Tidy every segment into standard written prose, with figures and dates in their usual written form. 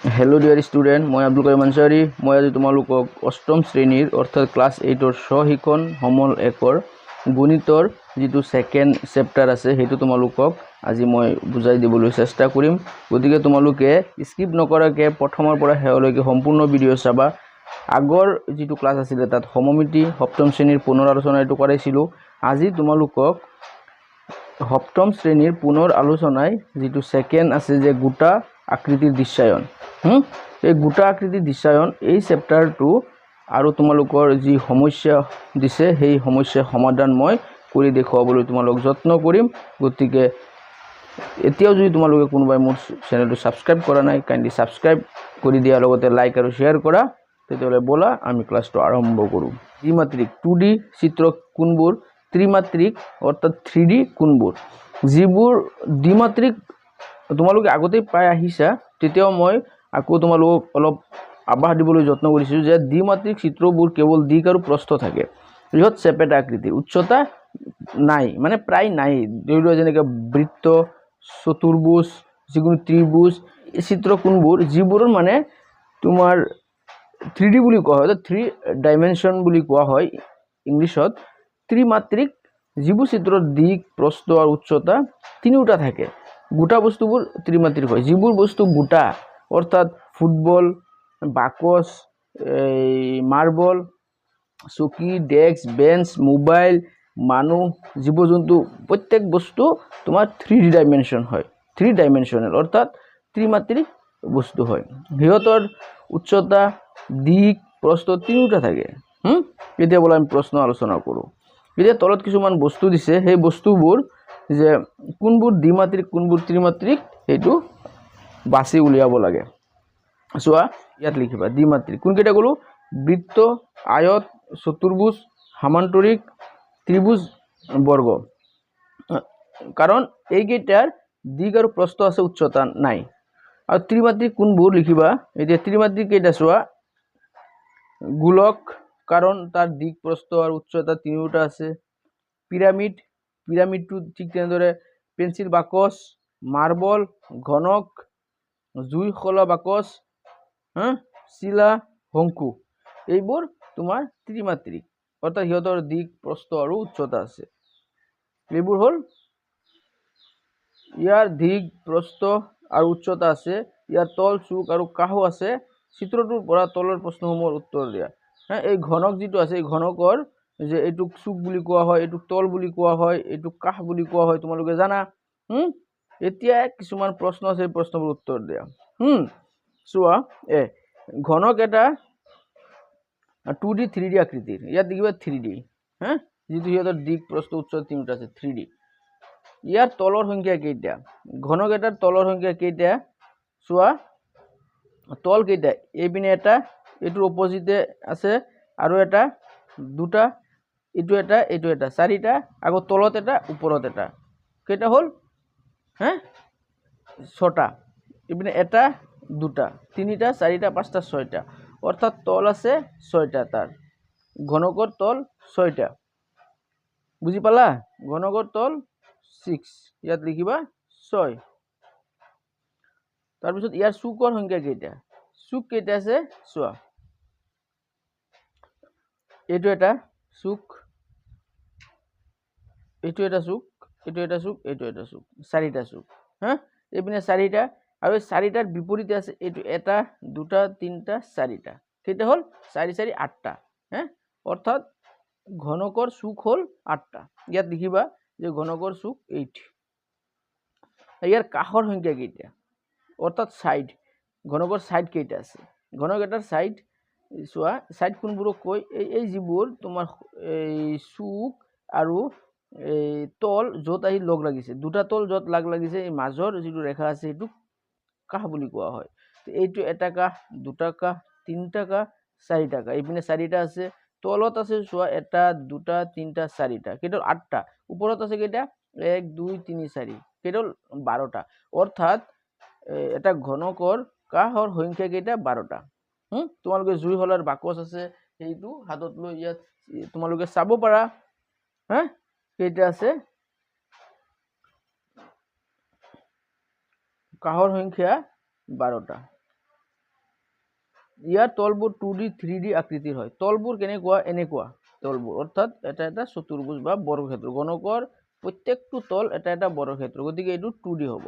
Hello dear student मैं अब्दुल करीम आंसारी मैं आज तुम्हालोকক अष्टम श्रेणीर अर्थात क्लास 8 सहिखन समल एकर गणितर जी सेकेंड चैप्टार आछे हेतु तुम्हालोকক आज मैं बुझाई दिबोलै चेष्टा करिम। गतिके तुम्हालोके स्किप नकराके प्रथমৰ পৰা শেষলৈকে सम्पूर्ण ভিডিঅ' চাবা। আগৰ जितु क्लास आছিলে তাত সমমিতি সপ্তম শ্ৰেণীৰ পুনৰ আলোচনা এটো কৰাইছিলো। আজি তোমালোকক সপ্তম শ্ৰেণীৰ পুনৰ আলোচনায় जितु सेकेंड আছে যে গোটা আকৃতিৰ দৃশ্যায়ন এই গোটা আকৃতিৰ দৃশ্যায়ন এই চেপ্টাৰটো আৰু তোমালোকৰ যি সমস্যা দিছে সেই সমস্যা সমাধান মই কৰি দেখুৱাবলৈ তোমালোক যত্ন কৰিম। গতিকে এতিয়াও যদি তোমালোকে কোনোবাই মোৰ চেনেলটো সাবস্ক্ৰাইব কৰা নাই কাইন্ডলি সাবস্ক্ৰাইব কৰি দিয়া লগতে লাইক আৰু শেয়াৰ কৰা। তেতিয়াহ'লে বলা আমি ক্লাসটো আৰম্ভ কৰোঁ। দ্বিমাত্ৰিক 2D চিত্ৰ কোনবোৰ ত্ৰিমাত্ৰিক অৰ্থাৎ 3D কোনবোৰ যিবোৰ দ্বিমাত্ৰিক তোমালোকে আগতে পাই আহিছা তেতিয়াও মই আকৌ তোমালোকক অলপ আভাস দিবলৈ যত্ন কৰিছো যে দ্বিমাত্ৰিক চিত্ৰবোৰ কেৱল দিক আৰু প্ৰস্থ থাকে বৃহৎ চেপেটা আকৃতিৰ উচ্চতা নাই মানে প্ৰায় নাই যেনেকৈ বৃত্ত চতুৰ্ভুজ যিকোনো ত্ৰিভুজ এই চিত্ৰ কোনবোৰ যিবোৰৰ মানে তোমাৰ 3D বুলি কোৱা হয় 3 ডাইমেনশন বুলি কোৱা হয় ইংলিছত ত্ৰিমাত্ৰিক যিবোৰ চিত্ৰৰ দিক প্ৰস্থ আৰু উচ্চতা তিনিটা থাকে গোটা বস্তুবোৰ ত্ৰিমাত্ৰিক হয় যিবোৰ বস্তু গোটা অৰ্থাৎ ফুটবল বাকস মাৰ্বল চকী ডেস্ক বেঞ্চ মোবাইল মানুহ জীৱ-জন্তু প্ৰত্যেক বস্তু তোমাৰ 3D ডাইমেনশন হয় 3 ডাইমেনশনাল অৰ্থাৎ ত্ৰিমাত্ৰিক বস্তু হয় সিহঁতৰ উচ্চতা দিক প্ৰস্থ তিনিটা থাকে। এতিয়া বলা আমি প্ৰশ্ন আলোচনা কৰোঁ। এতিয়া তলত কিছুমান বস্তু দিছে সেই বস্তুবোৰ যে কোনবোৰ দ্বিমাত্ৰিক কোনবোৰ ত্ৰিমাত্ৰিক এইটো বাছি উলিয়াব লাগে। চোৱা ইয়াত লিখিবা দ্বিমাত্ৰিক কোনকেইটা কলো বৃত্ত আয়ত চতুৰ্ভুজ সমান্তৰিক ত্ৰিভুজ বৰ্গ কাৰণ এইকেইটাৰ দিক আৰু প্ৰস্থ আছে উচ্চতা নাই। আৰু ত্ৰিমাত্ৰিক কোনবোৰ লিখিবা এতিয়া ত্ৰিমাত্ৰিক কেইটা চোৱা গোলক কাৰণ তাৰ দিক প্ৰস্থ আৰু উচ্চতা তিনিটা আছে। পিৰামিড পিৰামিডটো ঠিক তেনেদৰে পেন্সিল বাকস মাৰ্বল ঘনক জুই খোলা বাকস শিলা শংকু এইবোৰ তোমাৰ ত্ৰিমাত্ৰিক অৰ্থাৎ সিহঁতৰ দিক প্ৰস্থ আৰু উচ্চতা আছে। এইবোৰ হল ইয়াৰ দিক প্ৰস্থ আৰু উচ্চতা আছে ইয়াৰ তল চুক আৰু কাহু আছে চিত্ৰটোৰ পৰা তলৰ প্ৰশ্নসমূহৰ উত্তৰ দিয়া। এই ঘনক যিটো আছে এই ঘনকৰ যে এইটোক চুক বুলি কোৱা হয় এইটোক তল বুলি কোৱা হয় এইটোক কাহ বুলি কোৱা হয় তোমালোকে জানা। এতিয়া কিছুমান প্ৰশ্ন আছে প্ৰশ্নবোৰ উত্তৰ দিয়া। চোৱা ঘনক এটা 2D 3D আকৃতিৰ ইয়াত দেখিবা 3D যিটো সিহঁতৰ দিক প্ৰস্থ উচ্চতা তিনিটা আছে 3D। ইয়াৰ তলৰ সংখ্যা কেইটা ঘনক এটাৰ তলৰ সংখ্যা কেইটা চোৱা তল কেইটা এইপিনে এটা এইটোৰ অপজিটে আছে আৰু এটা দুটা এইটো এটা চাৰিটা আকৌ তলত এটা ওপৰত এটা কেইটা হল ছটা ইপিনে এটা দুটা তিনিটা চাৰিটা পাঁচটা ছয়টা অৰ্থাৎ তল আছে ছয়টা তাৰ ঘনকৰ তল ছয়টা বুজি পালা ঘনকৰ তল 6 ইয়াত লিখিবা 6। তাৰপিছত ইয়াৰ চুকৰ সংখ্যা কেইটা চুক কেইটা আছে চোৱা এইটো এটা চুক এইটো এটা চুক এইটো এটা চুক এইটো এটা চুক চাৰিটা চুক এইপিনে চাৰিটা আৰু চাৰিটাৰ বিপৰীতে আছে এইটো এটা দুটা তিনিটা চাৰিটা কেইটা হল 4 4 8টা অৰ্থাৎ ঘনকৰ চুক হল 8টা। ইয়াত লিখিবা যে ঘনকৰ চুক 8। ইয়াৰ কাষৰ সংখ্যা কেইটা অৰ্থাৎ সাইড ঘনকৰ সাইড কেইটা আছে ঘনক এটাৰ সাইড চোৱা সাইড কোনবোৰক কয় এই যিবোৰ তোমাৰ এই চুক আৰু এই তল যত আহি লগ লাগিছে দুটা তল যত লাগ লাগিছে এই মাজৰ যিটো ৰেখা আছে এইটো কাহ বুলি কোৱা হয়। এইটো এটা কাহ দুটা কাহ তিনিটা কাহ চাৰিটা কাহ এইপিনে চাৰিটা আছে তলত আছে চোৱা এটা দুটা তিনিটা চাৰিটা কেইটা 8টা ওপৰত আছে কেইটা 1 2 3 4 কেইটা 12টা অৰ্থাৎ এটা ঘনকৰ কাহৰ সংখ্যা কেইটা 12টা। তোমালোকে জুই হলাৰ বাকস আছে সেইটো হাতত লৈ ইয়াত তোমালোকে চাব পাৰা কেইটা আছে কাহৰ সংখ্যা 12টা। ইয়াৰ তলবোৰ 2D 3D আকৃতিৰ হয়। তলবোৰ কেনেকুৱা এনেকুৱা তলবোৰ অৰ্থাৎ এটা এটা চতুৰ্ভুজ বা বৰ্গক্ষেত্ৰ গণকৰ প্ৰত্যেকটো তল এটা এটা বৰ্গক্ষেত্ৰ গতিকে এইটো 2D হ'ব।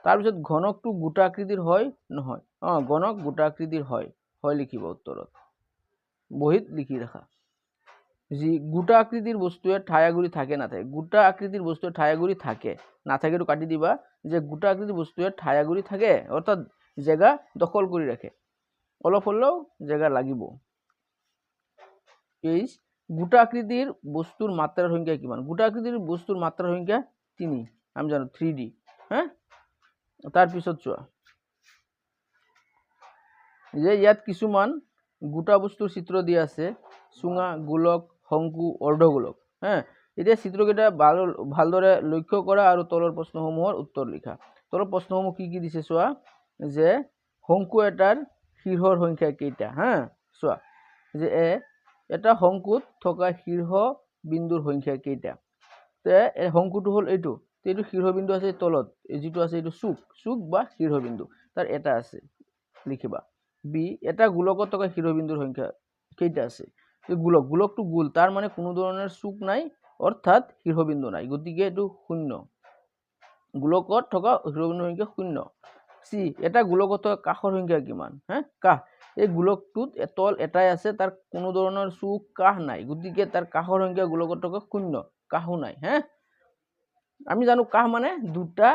তাৰপিছত ঘনকটো গোটা আকৃতিৰ হয় নহয় ঘনক গোটা আকৃতিৰ হয় লিখিব উত্তৰত বহিত লিখি ৰাখা যি গোটা আকৃতিৰ বস্তুৱে ঠায়াগুৰি থাকে নাথাকে গোটা আকৃতিৰ বস্তুৱে ঠায়াগুৰি থাকে নাথাকেটো কাটি দিবা যে গোটা আকৃতিৰ বস্তুৱে ঠায়াগুৰি থাকে অৰ্থাৎ জায়গা দখল কৰি ৰাখে অলপ হলেও জায়গা লাগিব। গোটা আকৃতিৰ বস্তুৰ মাত্ৰাৰ সংখ্যা কিমান গোটা আকৃতিৰ বস্তুৰ মাত্ৰাৰ সংখ্যা 3 আমি জানো 3D তাৰ পিছত চোৱা যে ইয়াত কিছুমান গোটা বস্তুৰ চিত্ৰ দিয়া আছে চুঙা গোলক শংকু অৰ্ধগোলক এতিয়া চিত্ৰকেইটা ভালদৰে লক্ষ্য কৰা আৰু তলৰ প্ৰশ্নসমূহৰ উত্তৰ লিখা। তলৰ প্ৰশ্নসমূহ কি দিছে চোৱা যে শংকু এটাৰ শীৰ্ষৰ সংখ্যা কেইটা চোৱা যে এটা শংকুত থকা শীৰ্ষ বিন্দুৰ সংখ্যা কেইটা তে শংকুটো হল এইটো শীৰ্ষবিন্দু আছে তলত যিটো আছে এইটো চুক বা শীৰ্ষবিন্দু তাৰ এটা আছে লিখিবা। বি এটা গোলকত থকা শীৰ্ষবিন্দুৰ সংখ্যা কেইটা আছে গোলকটো গোল তাৰ মানে কোনো ধৰণৰ চুক নাই অৰ্থাৎ শীৰ্ষবিন্দু নাই গতিকে এইটো 0 গোলকত থকা শীৰ্ষবিন্দুৰ সংখ্যা 0। সি এটা গোলকত থকা কাষৰ সংখ্যা কিমান কাষ এই গোলকটোত তল এটাই আছে তাৰ কোনো ধৰণৰ চুক কাষ নাই গতিকে তাৰ কাষৰ সংখ্যা গোলকত থকা 0 কাহু নাই আমি জানো কাহ মানে দুটা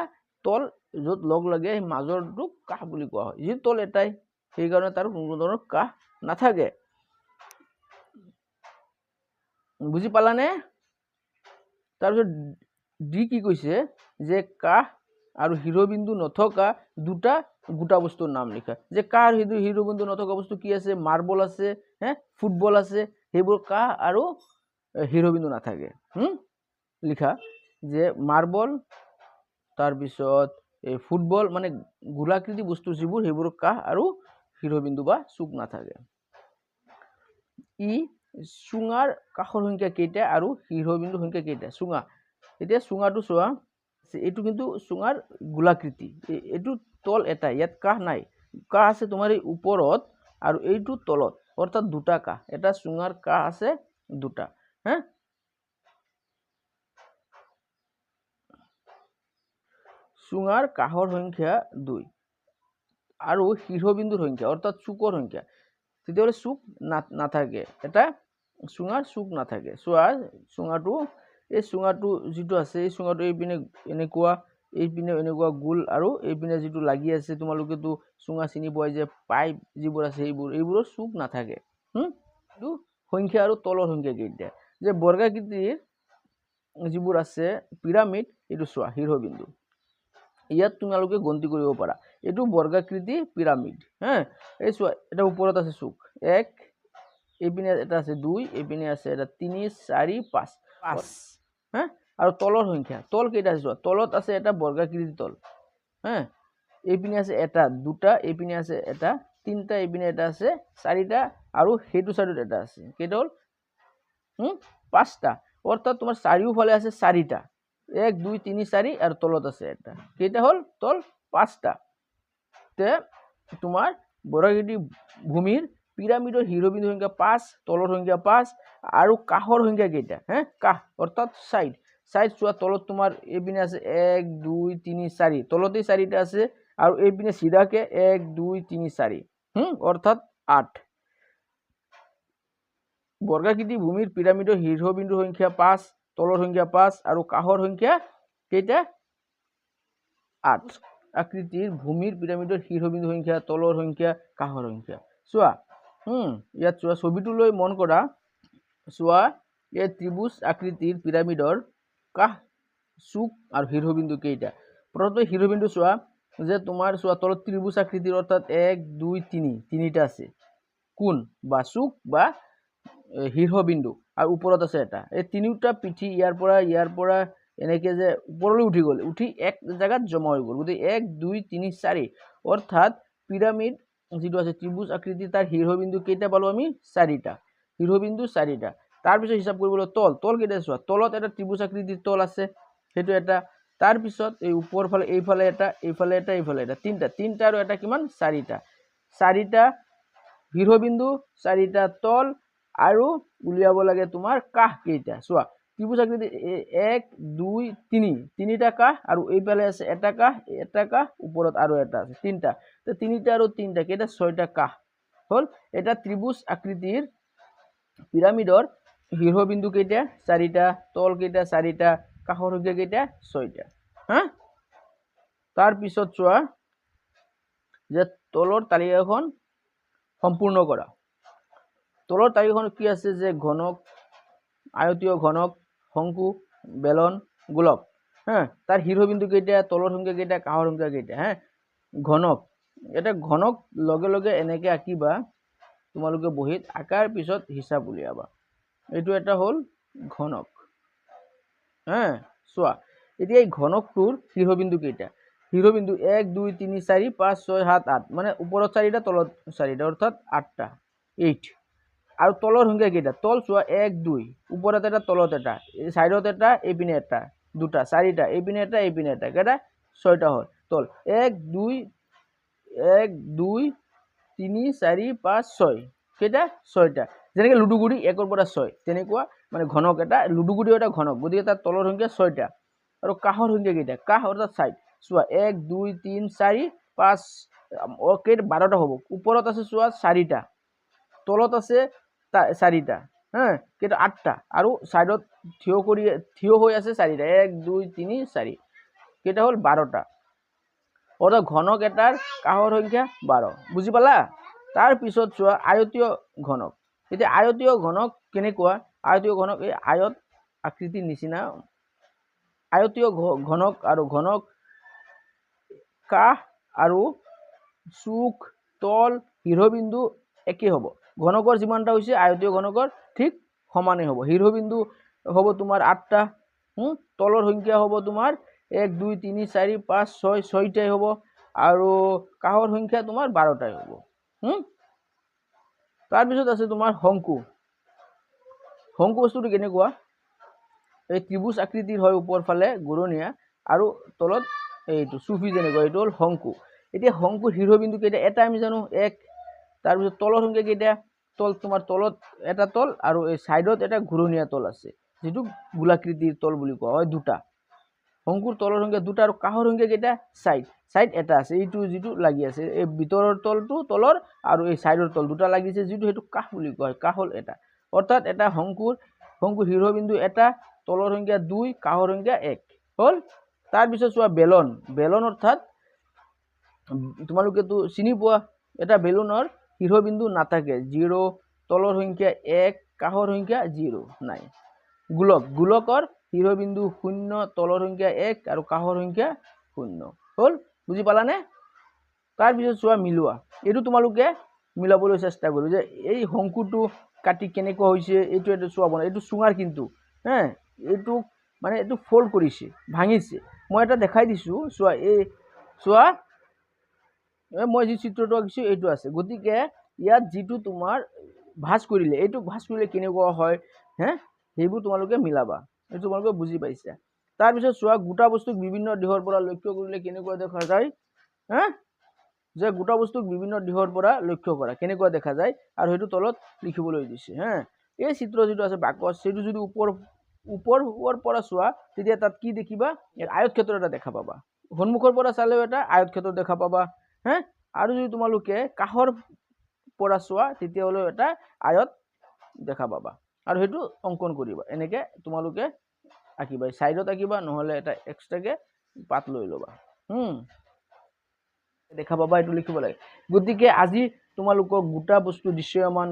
তল যত লগ লাগে এই মাজৰটোক কাহ বুলি কোৱা হয় যি তল এটাই সেই কাৰণে তাৰ কোনো ধৰণৰ কাহ নাথাকে বুজি পালানে। তাৰপিছত ডি কি কৈছে যে কাহ আৰু শীৰ্ষবিন্দু নথকা দুটা গোটা বস্তুৰ নাম লিখা যে কাহ শীৰ্ষবিন্দু নথকা বস্তু কি আছে মাৰ্বল আছে ফুটবল আছে সেইবোৰ কাহ আৰু শীৰ্ষবিন্দু নাথাকে লিখা যে মাৰ্বল তাৰপিছত এই ফুটবল মানে গোলাকৃতি বস্তু যিবোৰ সেইবোৰ কাহ আৰু শীৰ্ষবিন্দু বা চুক নাথাকে। ই চুঙাৰ কাষৰ সংখ্যা কেইটা আৰু শীৰ্ষবিন্দুৰ সংখ্যা কেইটা চুঙা এতিয়া চুঙাটো চোৱা এইটো কিন্তু চুঙাৰ গোলাকৃতি এইটো তল এটা ইয়াত কাহ নাই কাহ আছে তোমাৰ এই ওপৰত আৰু এইটো তলত অৰ্থাৎ দুটা কাহ এটা চুঙাৰ কাহ আছে দুটা চুঙাৰ কাহৰ সংখ্যা 2 আৰু শীৰ্ষবিন্দুৰ সংখ্যা অৰ্থাৎ চুকৰ সংখ্যা তেতিয়াহ'লে চুক নাথাকে এটা চুঙাৰ চুক নাথাকে চোৱা চুঙাটো এই চুঙাটো যিটো আছে এই চুঙাটো এইপিনে এনেকুৱা এইপিনে এনেকুৱা গোল আৰু এইপিনে যিটো লাগি আছে তোমালোকেতো চুঙা চিনি পোৱা যে পাইপ যিবোৰ আছে এইবোৰৰ চুক নাথাকে কিন্তু সংখ্যা আৰু তলৰ সংখ্যা কেইটা যে বৰ্গাকৃতিৰ যিবোৰ আছে পিৰামিড এইটো চোৱা শীৰ্ষবিন্দু ইয়াত তোমালোকে গন্তি কৰিব পাৰা এইটো বৰ্গাকৃতি পিৰামিড এই চোৱা এটা ওপৰত আছে চুক 1 এইপিনে এটা আছে 2 এইপিনে আছে এটা 3 4 5 আৰু তলৰ সংখ্যা তল কেইটা আছে চোৱা তলত আছে এটা বৰ্গাকৃতি তল এইপিনে আছে এটা দুটা এইপিনে আছে এটা তিনটা এইপিনে এটা আছে চাৰিটা আৰু হেতু সাইডত এটা আছে কেইটা হল পাঁচটা অৰ্থাৎ তোমাৰ চাৰিওফালে আছে চাৰিটা 1 2 3 4 আৰু তলত আছে এটা কেইটা হল তল পাঁচটা তে তোমাৰ বৰ্গাকৃতি ভূমিৰ পিৰামিডৰ শীৰ্ষবিন্দুৰ সংখ্যা 5 তলৰ সংখ্যা 5 আৰু কাষৰ সংখ্যা কেইটা কাষ অৰ্থাৎ সাইড চোৱা তলত তোমাৰ এইপিনে আছে 1 2 3 4 তলতে চাৰিটা আছে আৰু এইপিনে সিধাকে 1 2 3 4 অৰ্থাৎ 8 বৰ্গাকৃতি ভূমিৰ পিৰামিডৰ শীৰ্ষবিন্দুৰ সংখ্যা 5 তলৰ সংখ্যা 5 আৰু কাষৰ সংখ্যা কেইটা 8 আকৃতিৰ ভূমিৰ পিৰামিডৰ শীৰ্ষবিন্দুৰ সংখ্যা তলৰ সংখ্যা কাষৰ সংখ্যা চোৱা ইয়াত চোৱা ছবিটোলৈ মন কৰা চোৱা এই ত্ৰিভুজ আকৃতিৰ পিৰামিডৰ কাষ চুক আৰু শীৰ্ষবিন্দু কেইটা প্ৰথমতে শীৰ্ষবিন্দু চোৱা যে তোমাৰ চোৱা তলত ত্ৰিভুজ আকৃতিৰ অৰ্থাৎ 1 2 3 তিনিটা আছে কোণ বা চুক বা শীৰ্ষবিন্দু আৰু ওপৰত আছে এটা এই তিনিটা পিঠি ইয়াৰ পৰা এনেকে যে ওপৰলৈ উঠি গ'ল উঠি এক জায়গাত জমা হৈ গ'ল গতিকে 1 2 3 4 অৰ্থাৎ পিৰামিড যিটো আছে ত্ৰিভুজ আকৃতিৰ তাৰ শীৰ্ষবিন্দু কেইটা পালো আমি 4টা শীৰ্ষবিন্দু 4টা তাৰ পিছত হিসাব কৰিবলৈ তল কেইটা চোৱা তলত এটা ত্ৰিভুজ আকৃতিৰ তল আছে সেইটো এটা তাৰ পিছত এই ওপৰ ফালে এইফালে এটা তিনটা আৰু এটা কিমান 4টা চাৰিটা শিৰোবিন্দু, চাৰিটা তল আৰু উলিয়াব লাগে তোমাৰ কাহ কেইটা। চোৱা ত্ৰিভুজ আকৃতি 1 2 3 তিনিটা কাহ আৰু এইফালে আছে এটা কাহ, ওপৰত আৰু এটা আছে, তিনিটা। তো তিনিটা আৰু তিনিটা কেইটা, ছয়টা কাহ হল। এটা ত্ৰিভুজ আকৃতিৰ পিৰামিডৰ শিৰোবিন্দু কেইটা, চাৰিটা, তল কেইটা, চাৰিটা, কাহৰ সংখ্যা কেইটা, ছয়টা। হা, তাৰ পিছত চোৱা যে তলৰ তালিকাখন সম্পূৰ্ণ কৰা। তলৰ তালিকাখন কি আছে যে ঘনক, আয়তীয় ঘনক, শংকু, বেলন, গোলক। হ্যাঁ, তার শিৰোবিন্দু কেইটা, তলৰ সংখ্যা কেইটা, কাহৰ সংখ্যা কেইটা। হ্যাঁ, ঘনক, এটা ঘনক লগে লগে এনেকে আঁকিবা তোমালোকে বহিত, আঁকাৰ পিছত হিচাপ উলিয়াবা। এইটো এটা হল ঘনক। হ্যাঁ, চোৱা এতিয়া এই ঘনকটোৰ শিৰোবিন্দু কেইটা, শিৰোবিন্দু 1 2 3 4 5 6 7 8, মানে ওপৰত 4টা তলত 4টা, অৰ্থাৎ 8টা, 8। আৰু তলৰ সংখ্যা কেইটা, তল চোৱা 1 2, ওপৰত এটা তলত এটা, এই সাইডত এটা, এইপিনে এটা, দুটা, 4টা, এইপিনে এটা, এইপিনে এটা, কেইটা, 6টা হল তল। 1 2 1 2 3 4 5 6, কেইটা, 6টা। যেনেকৈ লুডুগুৰি 1ৰ পৰা 6, তেনেকুৱা মানে ঘনক এটা, লুডুগুৰি এটা ঘনক, গতিকে তাৰ তলৰ সংখ্যা 6টা। আৰু কাহৰ সংখ্যা কেইটা, কাহ অৰ্থাৎ সাইড, চোৱা 1 2 3 4 5, কেইটা, 12টা হ'ব। ওপৰত আছে চোৱা 4টা, তলত আছে 4টা, হ্যাঁ, কেইটা, 8টা, আৰু সাইডত থিয় হৈ আছে 4টা, 1 2 3 4, কেইটা হল, 12টা। অৰ্থাৎ ঘনক এটাৰ কাহৰ সংখ্যা 12। বুজি পালা? তাৰ পিছত চোৱা আয়তীয় ঘনক। এতিয়া আয়তীয় ঘনক কেনেকুৱা, আয়তীয় ঘনক এই আয়ত আকৃতিৰ নিচিনা আয়তীয় ঘনক, আৰু ঘনক কাহ আৰু চুক, তল, শিৰোবিন্দু একে হ'ব। ঘনকৰ যিমানটা হৈছে আয়তীয় ঘনকৰ ঠিক সমানে হ'ব। শিৰোবিন্দু হ'ব তোমাৰ 8টা, তলৰ সংখ্যা হ'ব তোমাৰ 1 2 3 4 5 6, 6টাই হ'ব, আৰু কাহৰ সংখ্যা তোমাৰ 12টাই হ'ব। তাৰপিছত আছে তোমাৰ শংকু। শংকু বস্তুটো কেনেকুৱা, এই ত্ৰিভুজ আকৃতিৰ হয়, ওপৰ ফালে ঘূৰণীয়া আৰু তলত এইটো চুফি যেনেকুৱা, এইটো হল শংকু। এতিয়া শংকুৰ শিৰোবিন্দু কেইটা, এটা আমি জানো 1, তাৰপিছত তলৰ সংখ্যা কেইটা, তল তোমাৰ তলত এটা তল আৰু এই সাইডত এটা ঘূৰণীয়া তল আছে, যেটো গোলাকৃতিৰ তল বুলি কোৱা হয়, দুটা। শংকুৰ তলৰ সংখ্যা 2টা, আৰু কাহৰ সংখ্যা কেইটা, সাইড এটা আছে, এইটো যেটো লাগি আছে, এই ভিতৰৰ তলটো তলৰ আৰু এই সাইডৰ তল দুটা লাগিছে, যেটো সেইটো কাহ বুলি কোৱা হয়, কাহ হল এটা। অৰ্থাৎ এটা শংকুৰ শিৰোবিন্দু এটা, তলৰ সংখ্যা 2, কাহৰ সংখ্যা 1 হল। তাৰ পিছত চোৱা বেলন। বেলন অৰ্থাৎ তোমালোকেতো চিনি পোৱা, এটা বেলুনৰ শিৰোবিন্দু নাথাকে, 0, তলৰ সংখ্যা 1, কাহৰ সংখ্যা 0 নাই। গোলক, গোলকৰ শিৰোবিন্দু 0, তলৰ সংখ্যা 1 আৰু কাহৰ সংখ্যা 0 হল। বুজি পালানে? তাৰ পিছত চোৱা মিলোৱা। এইটো তোমালোকে মিলাবলৈ চেষ্টা কৰো যে এই শংকুটো কাটি কেনেকুৱা হৈছে, এইটো এটা চোৱা বনাই, এইটো চুঙাৰ কিন্তু, হ্যাঁ, এইটো মানে এইটো ফল্ড কৰিছে, ভাঙিছে। মই এটা দেখাই দিছো, চোৱা এই চোৱা মই যি চিত্ৰটো আঁকিছো এইটো আছে, গতিকে ইয়াত যিটো তোমাৰ ভাঁজ কৰিলে, এইটো ভাঁজ কৰিলে কেনেকুৱা হয়, হ্যাঁ, সেইবোৰ তোমালোকে মিলাবা, এইটো তোমালোকে বুজি পাইছা। তাৰপিছত চোৱা গোটা বস্তুক বিভিন্ন দিশৰ পৰা লক্ষ্য কৰিলে কেনেকুৱা দেখা যায়, হ্যাঁ, যে গোটা বস্তুক বিভিন্ন দিশৰ পৰা লক্ষ্য কৰা কেনেকুৱা দেখা যায়, আৰু সেইটো তলত লিখিবলৈ দিছে। হ্যাঁ, এই চিত্ৰ যেটো আছে বাকস, সেইটো যদি ওপৰৰ পৰা চোৱা, তেতিয়া তাত কি দেখিবা, আয়তক্ষেত্ৰ এটা দেখা পাবা। সন্মুখৰ পৰা চালেও এটা আয়তক্ষেত্ৰ দেখা পাবা। হ্যাঁ, আৰু যদি তোমালোকে কাহৰ পৰা চোৱা, তেতিয়াহ'লে এটা আয়ত দেখা পাবা, আৰু সেইটো অংকন কৰিবা। এনেকে তোমালোকে আঁকিবা, সাইডত আঁকিবা, নহলে এটা এক্সট্ৰাকে পাত লৈ ল'বা, দেখা পাবা, এইটো লিখিব লাগে। গতিকে আজি তোমালোকক গোটা বস্তু দৃশ্যমান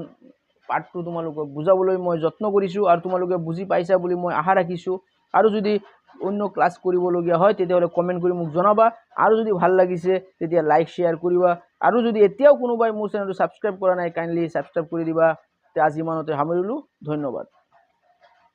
পাঠটো তোমালোকক বুজাবলৈ মই যত্ন কৰিছো, আৰু তোমালোকে বুজি পাইছা বুলি মই আশা ৰাখিছো। আৰু যদি অন্য ক্লাছ কৰিবলগীয়া হয়, তেতিয়াহ'লে কমেণ্ট কৰি মোক জনাবা, আৰু যদি ভাল লাগিছে তেতিয়া লাইক শ্বেয়াৰ কৰিবা, আৰু যদি এতিয়াও কোনোবাই মোৰ চেনেলটো ছাবস্ক্ৰাইব কৰা নাই, কাইণ্ডলি ছাবস্ক্ৰাইব কৰি দিবা। আজি ইমানতে সামৰিলোঁ, ধন্যবাদ।